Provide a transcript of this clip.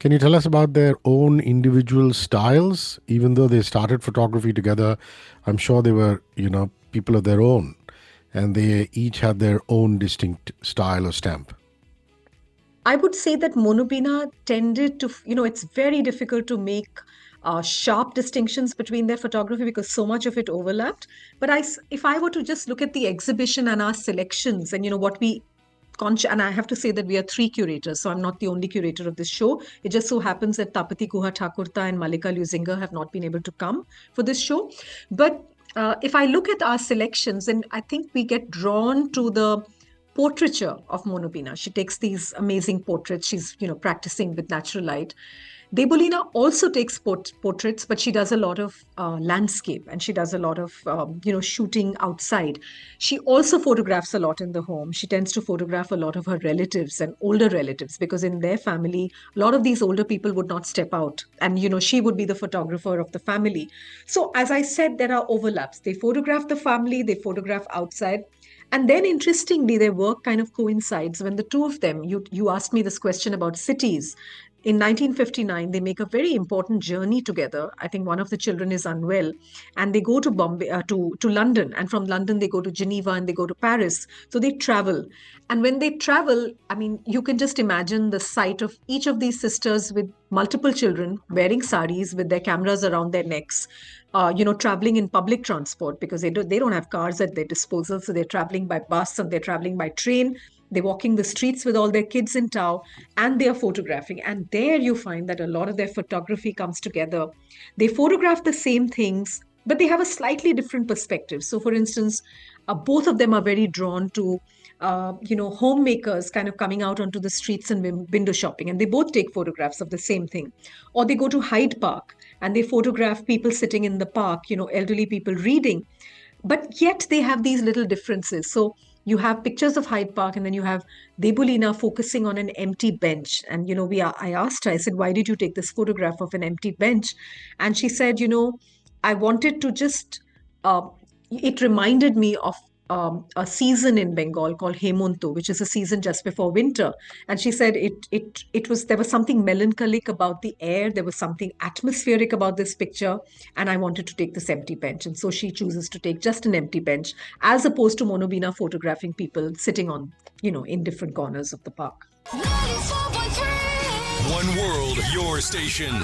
Can you tell us about their own individual styles? Even though they started photography together, I'm sure they were, people of their own, and they each had their own distinct style or stamp. I would say that Monobina tended to, it's very difficult to make sharp distinctions between their photography because so much of it overlapped. But if I were to just look at the exhibition and our selections and, what we and I have to say that we are three curators, so I'm not the only curator of this show. It just so happens that Tapati Guha Thakurta and Malika Lusinger have not been able to come for this show. But if I look at our selections, and I think we get drawn to the portraiture of Monobina. She takes these amazing portraits. She's, practicing with natural light. Debolina also takes portraits, but she does a lot of landscape and she does a lot of, shooting outside. She also photographs a lot in the home. She tends to photograph a lot of her relatives and older relatives because in their family, a lot of these older people would not step out. And, she would be the photographer of the family. So, as I said, there are overlaps. They photograph the family, they photograph outside. And then interestingly, their work kind of coincides when the two of them, you asked me this question about cities. In 1959, they make a very important journey together. I think one of the children is unwell, and they go to Bombay, to London, and from London they go to Geneva and they go to Paris. So they travel, and when they travel, I mean, you can just imagine the sight of each of these sisters with multiple children wearing saris with their cameras around their necks, traveling in public transport because they don't have cars at their disposal, so they're traveling by bus and they're traveling by train. They're walking the streets with all their kids in tow and they are photographing. And there you find that a lot of their photography comes together. They photograph the same things, but they have a slightly different perspective. So, for instance, both of them are very drawn to, homemakers kind of coming out onto the streets and window shopping. And they both take photographs of the same thing. Or they go to Hyde Park and they photograph people sitting in the park, elderly people reading. But yet they have these little differences. So you have pictures of Hyde Park, and then you have Debulina focusing on an empty bench. And I asked her, I said, "Why did you take this photograph of an empty bench?" And she said, "I wanted to just." It reminded me of a season in Bengal called Hemonto, which is a season just before winter. And she said it was there was something melancholic about the air. There was something atmospheric about this picture, and I wanted to take this empty bench. And so she chooses to take just an empty bench, as opposed to Monobina photographing people sitting on, in different corners of the park. One world, your station.